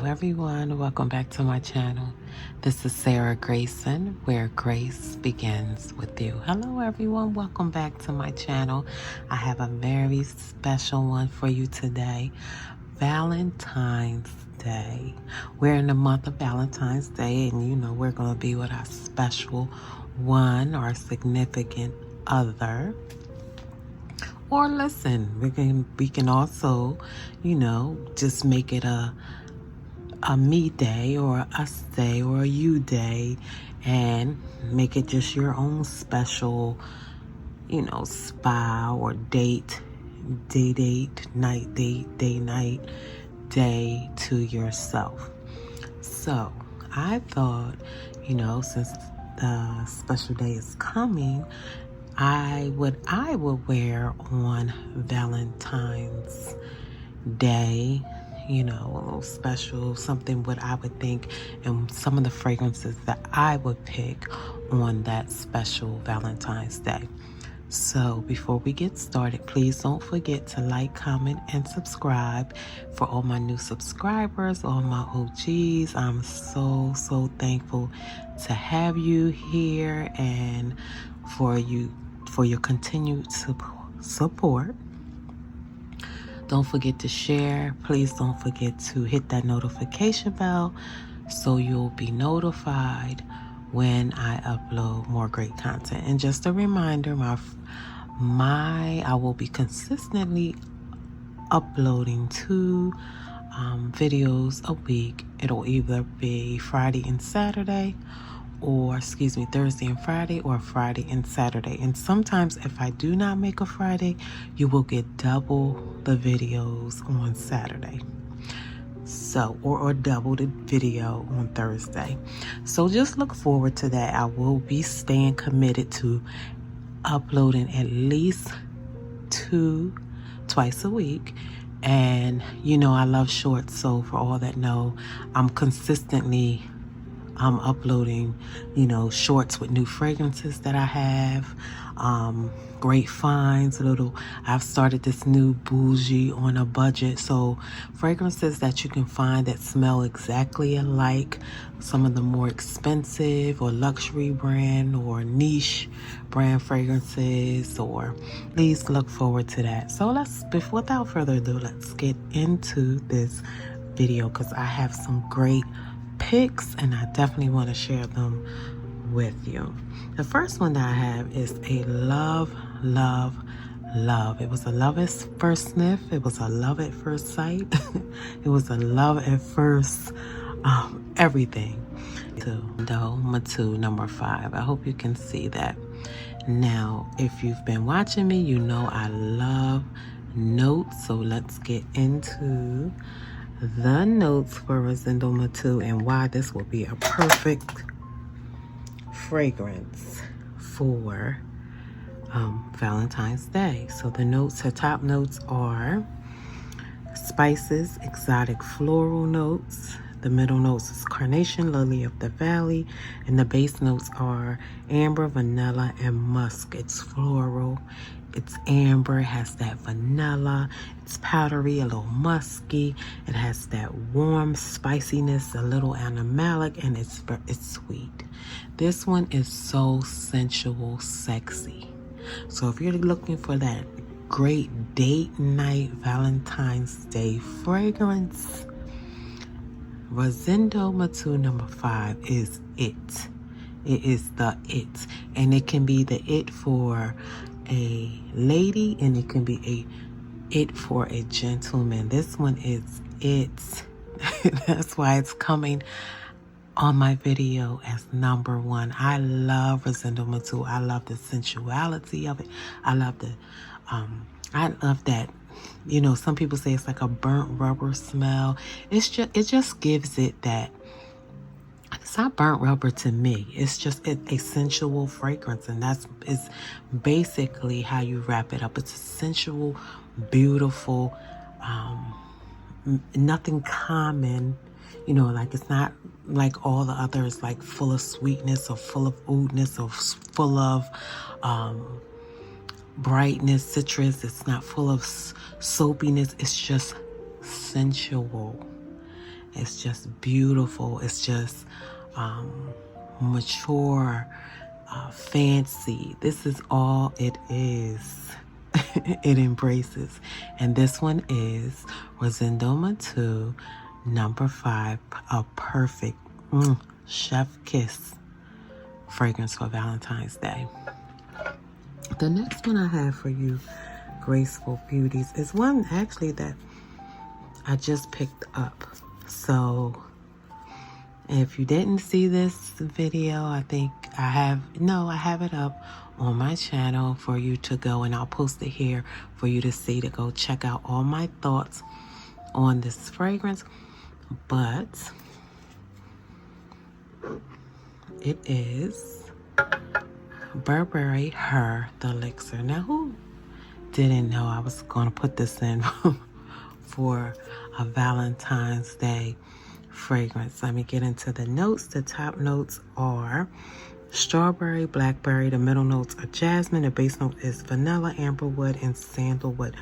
Everyone, welcome back to my channel. This is Sara Graceson, where grace begins with you. Hello everyone, welcome back to my channel. I have a very special one for you today. Valentine's Day. We're in the month of Valentine's Day, and you know we're going to be with our special one, our significant other. Or listen, we can also, just make it a me day or a us day or a you day and make it just your own special, spa or date, night day to yourself. So I thought, since the special day is coming, I would wear on Valentine's Day, a little special, something what I would think, and some of the fragrances that I would pick on that special Valentine's Day. So before we get started, please don't forget to like, comment, and subscribe. For all my new subscribers, all my OGs, I'm so thankful to have you here and for your continued support. Don't forget to share. Please don't forget to hit that notification bell so you'll be notified when I upload more great content. And just a reminder, I will be consistently uploading 2 videos a week. It'll either be Friday and Saturday, or Thursday and Friday, or Friday and Saturday. And sometimes if I do not make a Friday, you will get double the videos on Saturday. So, or double the video on Thursday. So just look forward to that. I will be staying committed to uploading at least 2 twice a week. And I love shorts, so for all that know, I'm consistently uploading, shorts with new fragrances that I have, great finds, I've started this new bougie on a budget, so fragrances that you can find that smell exactly alike some of the more expensive or luxury brand or niche brand fragrances. Or please look forward to that. So without further ado, let's get into this video, because I have some great picks and I definitely want to share them with you. The first one that I have is a love. It was a love at first sniff. It was a love at first sight. It was a love at first everything. Matu number 5. I hope you can see that. Now, if you've been watching me, you know I love notes. So let's get into the notes for Rosendo Matu and why this will be a perfect fragrance for Valentine's Day. So her top notes are spices, exotic floral notes. The middle notes is carnation, lily of the valley, and the base notes are amber, vanilla, and musk. It's floral. It's amber, it has that vanilla, it's powdery, a little musky, it has that warm spiciness, a little animalic, and it's sweet. This one is so sensual, sexy. So if you're looking for that great date night Valentine's Day fragrance, Rosendo Matu number 5 is it. It is the it. And it can be the it for a lady, and it can be it for a gentleman. This one is it. That's why it's coming on my video as number 1. I love Rosendo Matu. I love the sensuality of it. I love that, some people say it's like a burnt rubber smell. It just gives it that. It's not burnt rubber to me. It's just a sensual fragrance, and is basically how you wrap it up. It's a sensual, beautiful, nothing common You know, like it's not like all the others, like full of sweetness or full of oudness or full of brightness, citrus. It's not full of soapiness. It's just sensual. It's just beautiful. It's just mature, fancy. This is all it is. It embraces. And this one is Rosendoma 2, number 5, a perfect chef kiss fragrance for Valentine's Day. The next one I have for you, Graceful Beauties, is one actually that I just picked up. So if you didn't see this video, I think I have it up on my channel for you to go, and I'll post it here for you to see, to go check out all my thoughts on this fragrance. But it is Burberry the Elixir. Now, who didn't know I was going to put this in for a Valentine's Day fragrance? Let me get into the notes. The top notes are strawberry, blackberry. The middle notes are jasmine. The base note is vanilla, amberwood, and sandalwood.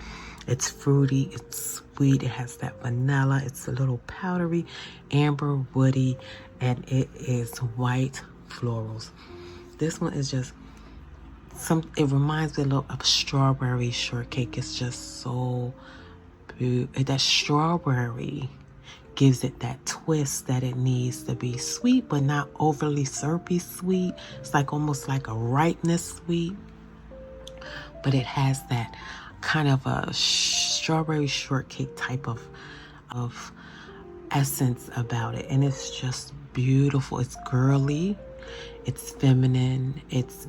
It's fruity, it's sweet, it has that vanilla, it's a little powdery, amber, woody, and it is white florals. This one is just it reminds me a little of strawberry shortcake. It's just so beautiful. That strawberry gives it that twist that it needs to be sweet, but not overly syrupy sweet. It's like almost like a ripeness sweet, but it has that kind of a strawberry shortcake type of essence about it. And it's just beautiful. It's girly, it's feminine, it's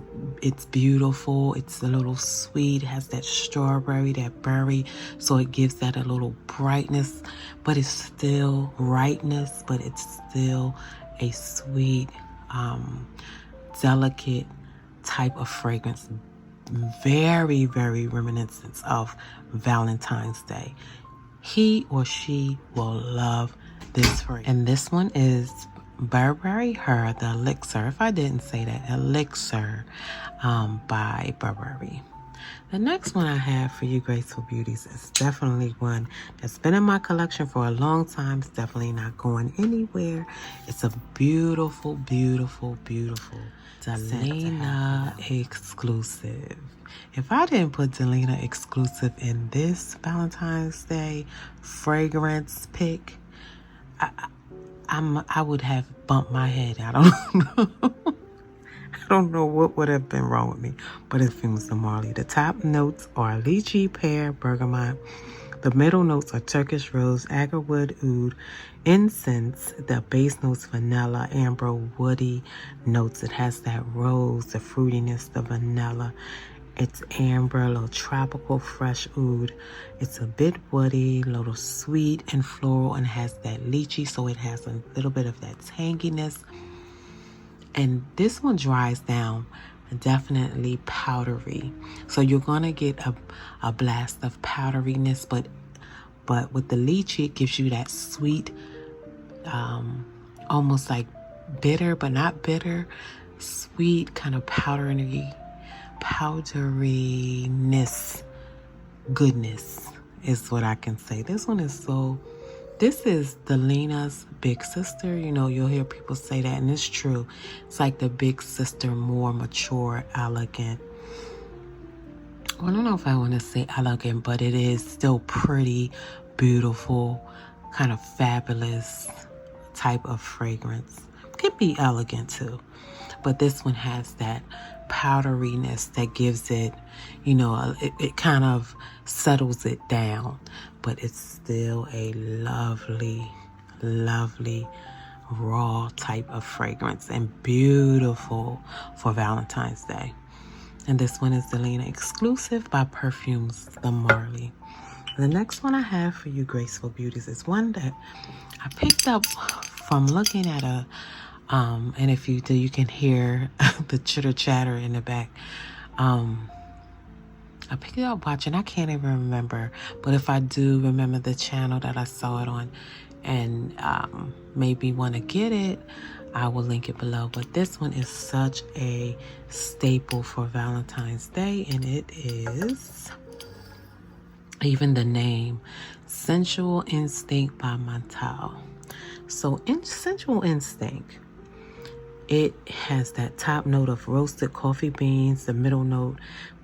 beautiful, it's a little sweet, it has that strawberry, that berry, so it gives that a little brightness, but it's still rightness, but it's still a sweet, delicate type of fragrance. Very, very reminiscent of Valentine's Day. He or she will love this fragrance. And this one is Burberry the Elixir. If I didn't say that, Elixir by Burberry. The next one I have for you, Graceful Beauties, is definitely one that's been in my collection for a long time. It's definitely not going anywhere. It's a beautiful, beautiful, beautiful Delina Exclusive. If I didn't put Delina Exclusive in this Valentine's Day fragrance pick, I would have bumped my head. I don't know. I don't know what would have been wrong with me, but it fumes the Marley. The top notes are lychee, pear, bergamot. The middle notes are Turkish rose, agarwood, oud, incense. The base notes vanilla, amber, woody notes. It has that rose, the fruitiness, the vanilla. It's amber, a little tropical, fresh oud. It's a bit woody, a little sweet and floral, and has that lychee, so it has a little bit of that tanginess. And this one dries down, definitely powdery. So you're gonna get a blast of powderiness, but with the lychee, it gives you that sweet, almost like bitter, but not bitter, sweet kind of powderiness, goodness is what I can say. This one is this is Delina's big sister. You know, you'll hear people say that, and it's true. It's like the big sister, more mature, elegant. Well, I don't know if I want to say elegant, but it is still pretty, beautiful, kind of fabulous type of fragrance. Could be elegant too, but this one has that powderiness that gives it, you know, it kind of settles it down, but it's still a lovely, lovely raw type of fragrance and beautiful for Valentine's Day. And this one is Delina Exclusive by Perfumes The Marley. The next one I have for you, Graceful Beauties, is one that I picked up from looking at a and if you do, you can hear the chitter chatter in the back. I picked it up watching, I can't even remember, but if I do remember the channel that I saw it on, and maybe want to get it, I will link it below. But this one is such a staple for Valentine's Day, and it is, even the name, Sensual Instinct by Montal. So in Sensual Instinct, it has that top note of roasted coffee beans, the middle note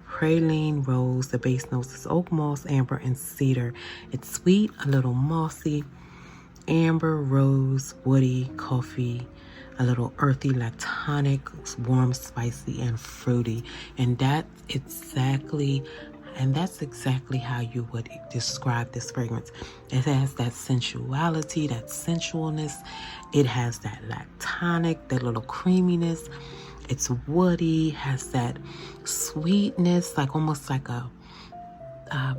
praline rose, the base notes is oak moss, amber, and cedar. It's sweet, a little mossy, amber, rose, woody, coffee, a little earthy, lactonic, warm, spicy, and fruity. And that's exactly how you would describe this fragrance. It has that sensuality, that sensualness. It has that lactonic, that little creaminess. It's woody, has that sweetness, like almost like a,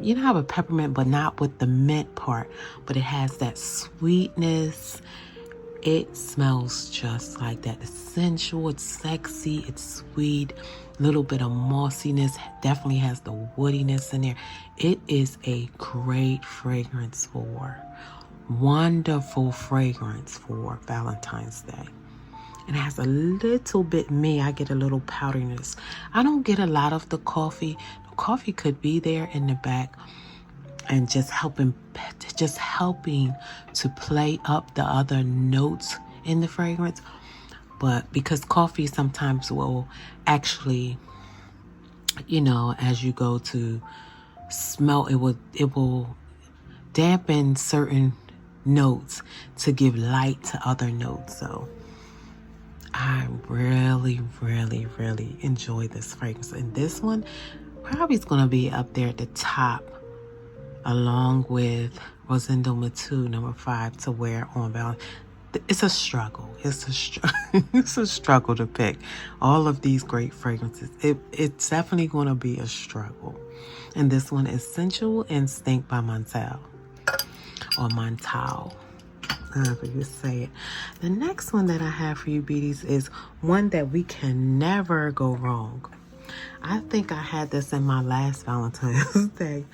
you know, have a peppermint, but not with the mint part, but it has that sweetness. It smells just like that. It's sensual, it's sexy, it's sweet, little bit of mossiness, definitely has the woodiness in there. It is a great fragrance wonderful fragrance for Valentine's Day. And it has a little bit, I get a little powderiness. I don't get a lot of the coffee. The coffee could be there in the back and just helping to play up the other notes in the fragrance. But because coffee sometimes will actually, you know, as you go to smell, it will dampen certain notes to give light to other notes. So I really, really, really enjoy this fragrance. And this one probably is going to be up there at the top, along with Rosendo Matu No. 5 to wear on Valentine. It's a struggle. It's a struggle to pick all of these great fragrances. It's definitely going to be a struggle. And this one is Sensual Instinct by Montal, or Montal, however you say it. The next one that I have for you, beauties, is one that we can never go wrong. I think I had this in my last Valentine's Day,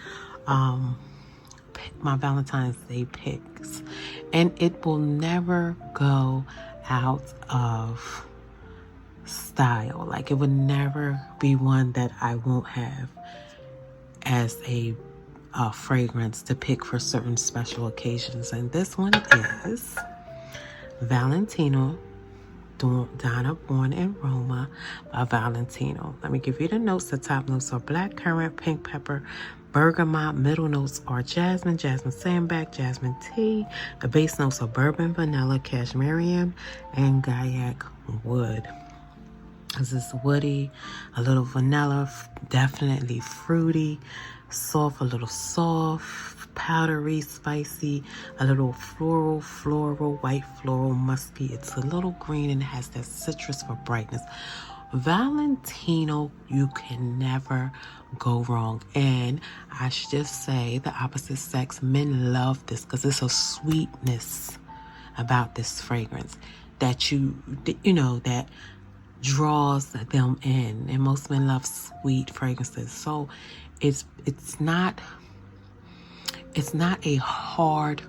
my Valentine's Day picks, and it will never go out of style. Like, it would never be one that I won't have as a fragrance to pick for certain special occasions. And this one is Valentino Donna Born in Roma by Valentino. Let me give you the notes. The top notes are black currant, pink pepper, bergamot. Middle notes are jasmine, jasmine sandalwood, jasmine tea. The base notes are bourbon, vanilla, cashmere, and gaiac wood. This is woody, a little vanilla, definitely fruity, soft, a little soft, powdery, spicy, a little floral, white floral, musky. It's a little green and it has that citrus for brightness. Valentino, you can never go wrong. And I should just say, the opposite sex, men love this because it's a sweetness about this fragrance that you know, that draws them in. And most men love sweet fragrances. So it's not a hard,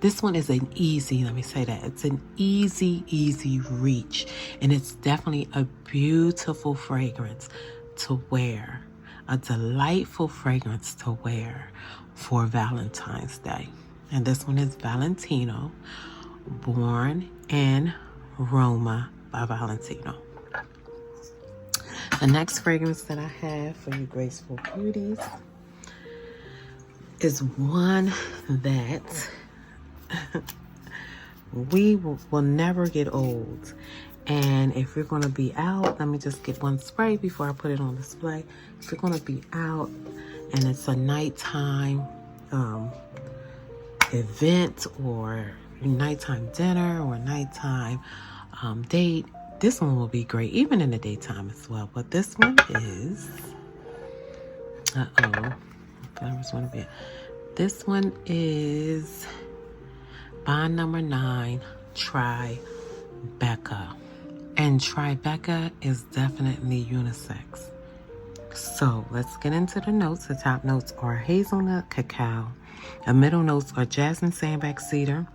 this one is an easy, let me say that, it's an easy reach, and it's definitely a beautiful fragrance to wear, a delightful fragrance to wear for Valentine's Day. And this one is Valentino, Born in Roma by Valentino. The next fragrance that I have for you graceful beauties is one that we will never get old. And if you're going to be out, let me just get one spray before I put it on display. If you're going to be out and it's a nighttime event, or nighttime dinner, or nighttime date, this one will be great, even in the daytime as well. But this one is, this one is Bond number 9, Tribeca. And Tribeca is definitely unisex. So let's get into the notes. The top notes are hazelnut, cacao. The middle notes are jasmine, sandalwood, cedar.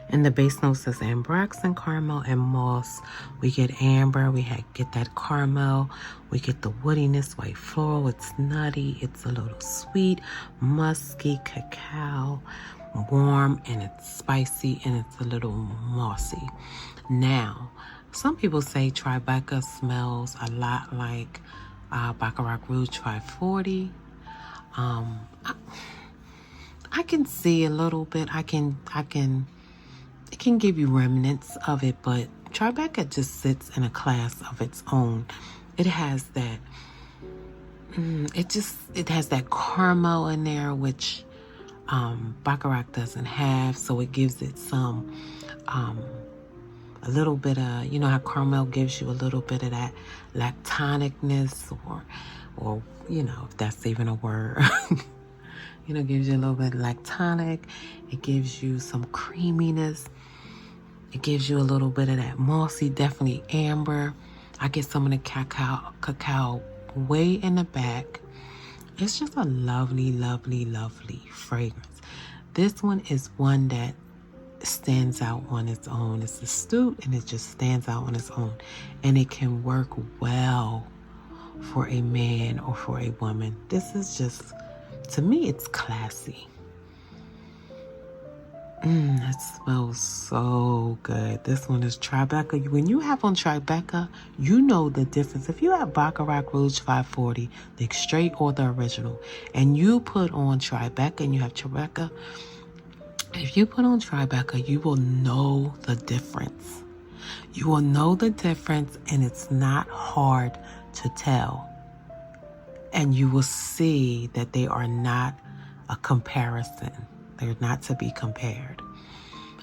And the base note says Ambraxan, caramel, and moss. We get amber, get that caramel, we get the woodiness, white floral, it's nutty, it's a little sweet, musky, cacao, warm, and it's spicy, and it's a little mossy. Now, some people say Tribeca smells a lot like Baccarat Rouge 540. I can see a little bit. It can give you remnants of it, but Tribeca just sits in a class of its own. It has that, it has that caramel in there, which Baccarat doesn't have, so it gives it some, a little bit of, you know how caramel gives you a little bit of that lactonicness, or you know, if that's even a word. You know, gives you a little bit of lactonic. It gives you some creaminess. It gives you a little bit of that mossy, definitely amber. I get some of the cacao way in the back. It's just a lovely, lovely, lovely fragrance. This one is one that stands out on its own. It's astute and it just stands out on its own. And it can work well for a man or for a woman. This is just, to me, it's classy. It smells so good. This one is Tribeca. When you have on Tribeca, you know the difference. If you have Baccarat Rouge 540, the straight or the original, and you put on Tribeca and you have Tribeca, if you put on Tribeca, you will know the difference. You will know the difference, and it's not hard to tell. And you will see that they are not a comparison. They're not to be compared.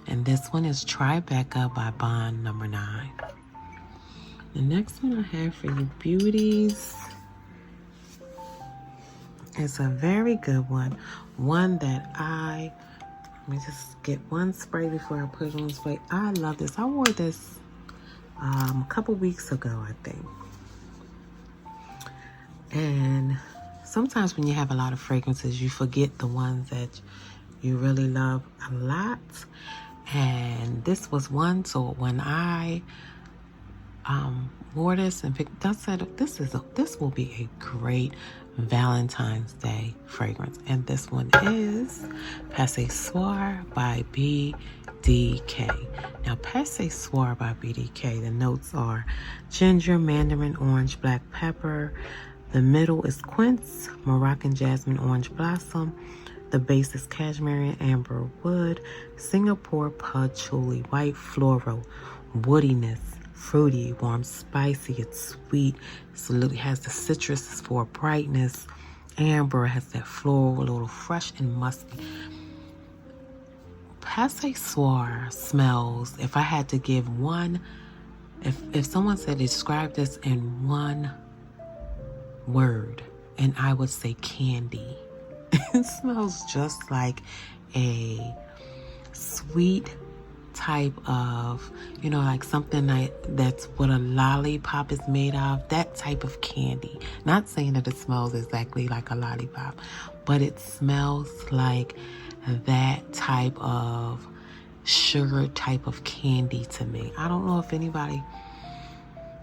And this one is Tribeca by Bond number 9. The next one I have for you beauties is a very good one. One that let me just get one spray before I put it on spray. I love this. I wore this a couple weeks ago, I think. And sometimes when you have a lot of fragrances, you forget the ones that you really love a lot. And this was one. So when I wore this and picked, I said, this will be a great Valentine's Day fragrance. And this one is Pswar by BDK. Now, Pswar by BDK, the notes are ginger, mandarin, orange, black pepper. The middle is quince, Moroccan jasmine, orange blossom. The base is cashmere, amber wood, Singapore patchouli, white floral, woodiness, fruity, warm, spicy. It's sweet. It has the citrus for brightness. Amber has that floral, a little fresh and musky. Pswar smells, if I had to give one, if someone said describe this in one word, and I would say candy. It smells just like a sweet type of, you know, like something that's what a lollipop is made of, that type of candy. Not saying that it smells exactly like a lollipop, but it smells like that type of sugar type of candy to me. I don't know if anybody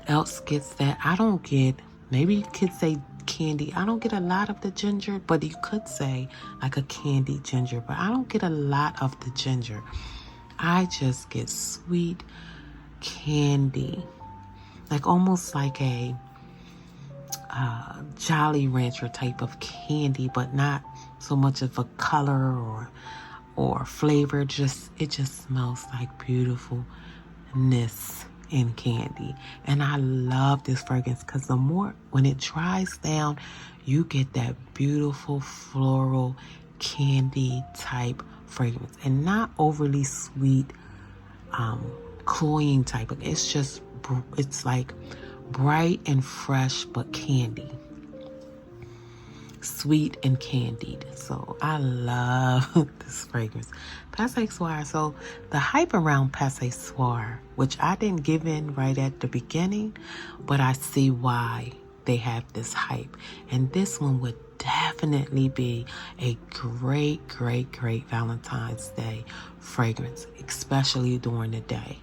else gets that. I don't get, maybe you could say candy. I don't get a lot of the ginger, but you could say like a candy ginger, but I don't get a lot of the ginger. I just get sweet candy, like almost like a Jolly Rancher type of candy, but not so much of a color or flavor. It just smells like beautifulness in candy. And I love this fragrance because the more, when it dries down, you get that beautiful floral candy type fragrance, and not overly sweet, cloying type. It's like bright and fresh, but candy. Sweet and candied. So I love this fragrance. Pswar. So the hype around Pswar, which I didn't give in right at the beginning, but I see why they have this hype. And this one would definitely be a great, great, great Valentine's Day fragrance, especially during the day.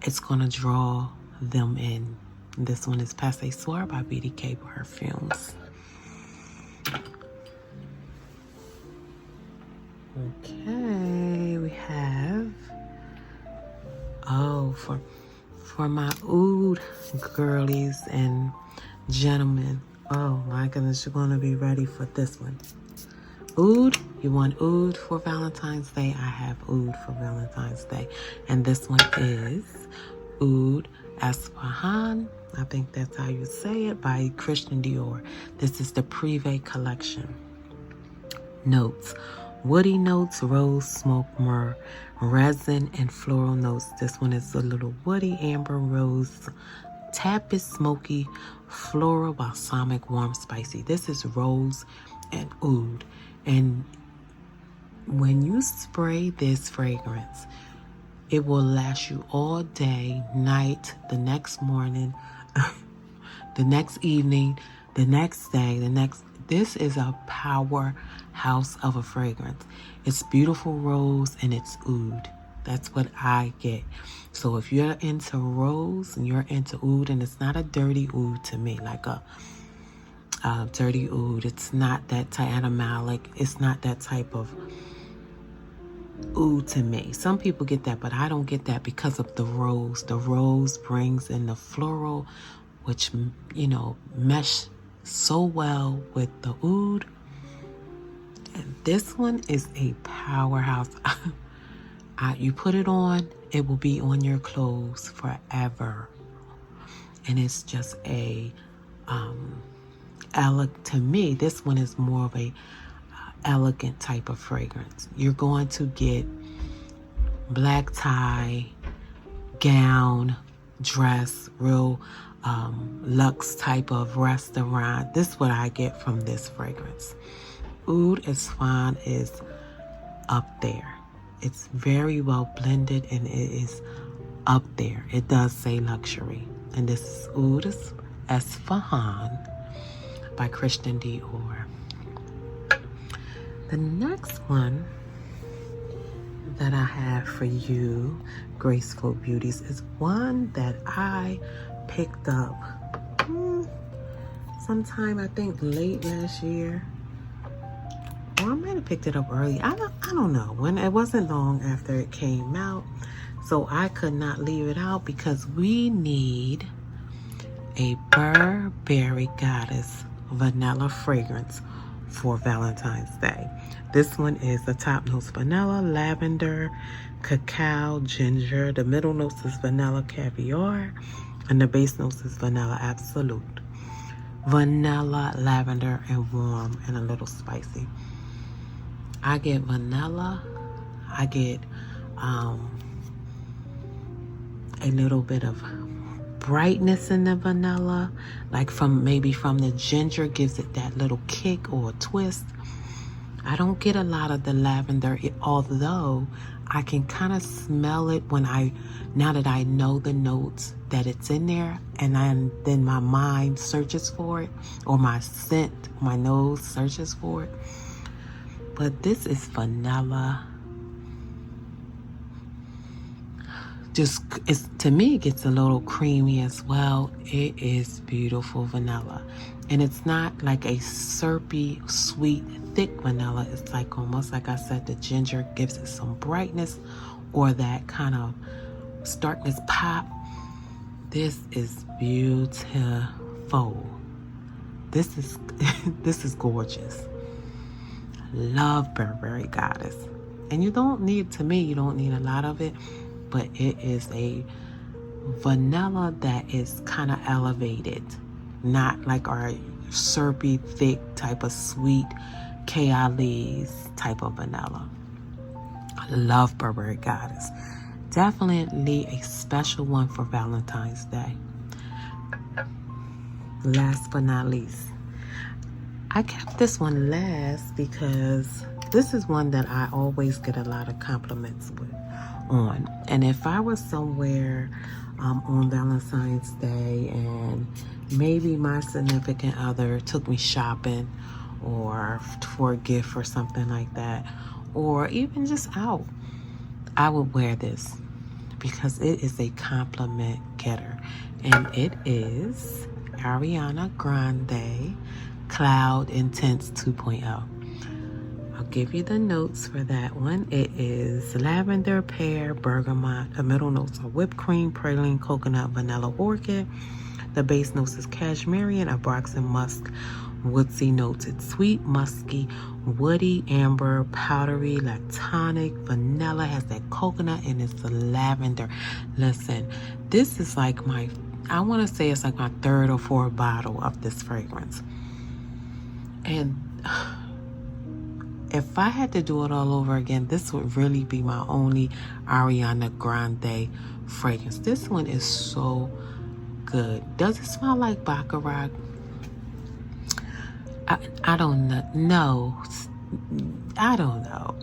It's going to draw them in. This one is Pswar by BDK Perfumes. Okay, we have, for my oud girlies and gentlemen. Oh my goodness, you're going to be ready for this one. Oud, you want oud for Valentine's Day? I have oud for Valentine's Day. And this one is Oud Esfahan. I think that's how you say it, by Christian Dior. This is the Privé collection. Notes: woody notes, rose, smoke, myrrh, resin, and floral notes. This one is a little woody, amber, rose, tap is smoky, floral, balsamic, warm, spicy. This is rose and oud. And when you spray this fragrance, it will last you all day, night, the next morning, the next evening, the next day, this is a powerhouse of a fragrance. It's beautiful rose and it's oud. That's what I get. So if you're into rose and you're into oud, and it's not a dirty oud to me, like a dirty oud. It's not that type, animalic. It's not that type of oud to me. Some people get that, but I don't get that because of the rose. The rose brings in the floral, which, you know, mesh so well with the oud. And this one is a powerhouse. You put it on, it will be on your clothes forever. And it's just a to me, this one is more of a elegant type of fragrance. You're going to get black tie, gown, dress, real luxe type of restaurant. This is what I get from this fragrance. Oud Esfahan is up there. It's very well blended and it is up there. It does say luxury. And this is Oud Esfahan by Christian Dior. The next one that I have for you, Graceful Beauties, is one that I picked up sometime, I think, late last year. Or I might have picked it up early. I don't know. When it wasn't long after it came out. So I could not leave it out because we need a Burberry Goddess vanilla fragrance for Valentine's Day. This one is the top notes: vanilla, lavender, cacao, ginger. The middle notes is vanilla caviar, and the base notes is vanilla absolute. Vanilla, lavender, and warm, and a little spicy. I get vanilla. I get a little bit of brightness in the vanilla, like maybe from the ginger, gives it that little kick or a twist. I don't get a lot of the lavender, although I can kind of smell it now that I know the notes that it's in there, and then my mind searches for it, or my nose searches for it. But this is vanilla. To me, it gets a little creamy as well. It is beautiful vanilla. And it's not like a syrupy, sweet, thick vanilla. It's like almost like I said, the ginger gives it some brightness or that kind of starkness pop. This is beautiful. This is gorgeous. Love Burberry Goddess. And you don't need a lot of it, but it is a vanilla that is kind of elevated, not like our syrupy, thick type of sweet Kayali's type of vanilla. I love Burberry Goddess. Definitely a special one for Valentine's Day. Last but not least, I kept this one last because this is one that I always get a lot of compliments on. And if I was somewhere on Valentine's Day and maybe my significant other took me shopping or for a gift or something like that, or even just out, I would wear this because it is a compliment getter. And it is Ariana Grande Cloud Intense 2.0. I'll give you the notes for that one. It is lavender, pear, bergamot. The middle notes are whipped cream, praline, coconut, vanilla, orchid. The base notes is cashmere and abraxan musk. Woodsy notes, it's sweet, musky, woody, amber, powdery, lactonic, vanilla, has that coconut, and it's the lavender. Listen, this is like I want to say it's like my third or fourth bottle of this fragrance. And if I had to do it all over again, this would really be my only Ariana Grande fragrance. This one is so good. Does it smell like Baccarat? I don't know. I don't know.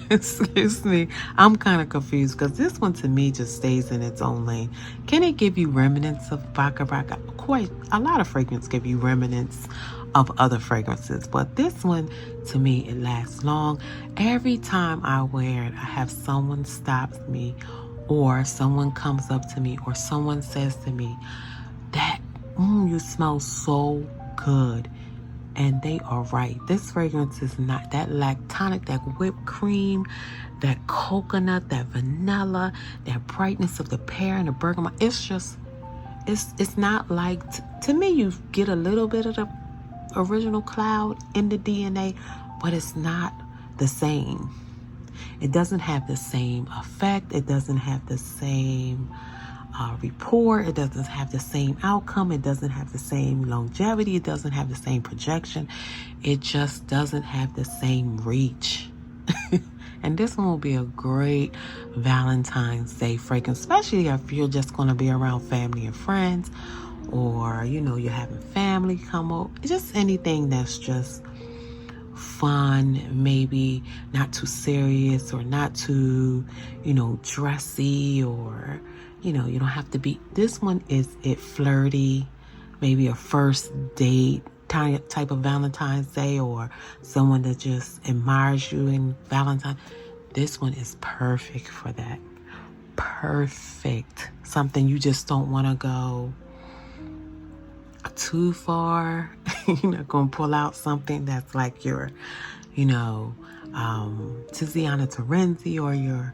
Excuse me. I'm kind of confused because this one to me just stays in its own lane. Can it give you remnants of Baccarat? Quite a lot of fragrances give you remnants of other fragrances, but this one to me, it lasts long. Every time I wear it, I have someone stops me, or someone comes up to me, or someone says to me that you smell so good. And they are right. This fragrance is not that lactonic, that whipped cream, that coconut, that vanilla, that brightness of the pear and the bergamot. It's just, it's not like, to me, you get a little bit of the original Cloud in the DNA, but it's not the same. It doesn't have the same effect. It doesn't have the same rapport. It doesn't have the same outcome. It doesn't have the same longevity. It doesn't have the same projection. It just doesn't have the same reach. And this one will be a great Valentine's Day fragrance, especially if you're just going to be around family and friends, or you're having family come over. Just anything that's just fun, maybe not too serious or not too dressy, or you don't have to be. This one is flirty, maybe a first date type of Valentine's Day, or someone that just admires you in Valentine. This one is perfect for that. Perfect. Something you just don't want to go too far. You're not going to pull out something that's like your, Tiziana Terenzi, or your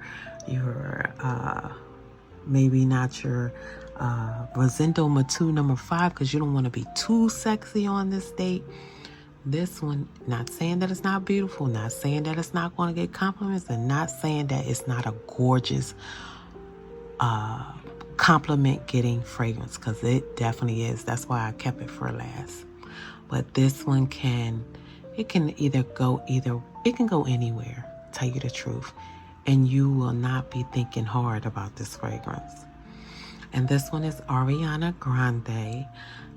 maybe not your Rosendo Matu number 5, because you don't want to be too sexy on this date. This one, not saying that it's not beautiful, not saying that it's not going to get compliments, and not saying that it's not a gorgeous compliment getting fragrance, because it definitely is. That's why I kept it for last. But this one it can go anywhere, tell you the truth. And you will not be thinking hard about this fragrance. And this one is Ariana Grande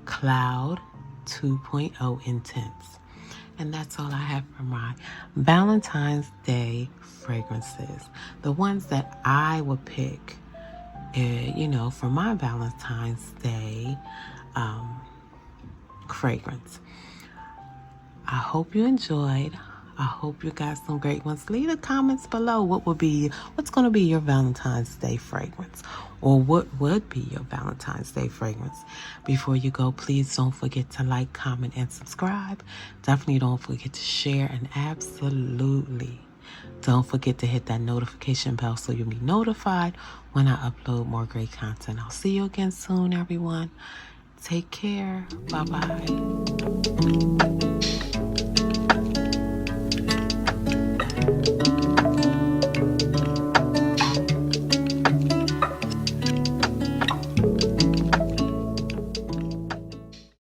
Cloud 2.0 Intense. And that's all I have for my Valentine's Day fragrances. The ones that I would pick, for my Valentine's Day fragrance. I hope you enjoyed. I hope you got some great ones. Leave the comments below what's going to be your Valentine's Day fragrance, or what would be your Valentine's Day fragrance. Before you go, please don't forget to like, comment, and subscribe. Definitely don't forget to share, and absolutely don't forget to hit that notification bell so you'll be notified when I upload more great content. I'll see you again soon, everyone. Take care. Bye-bye.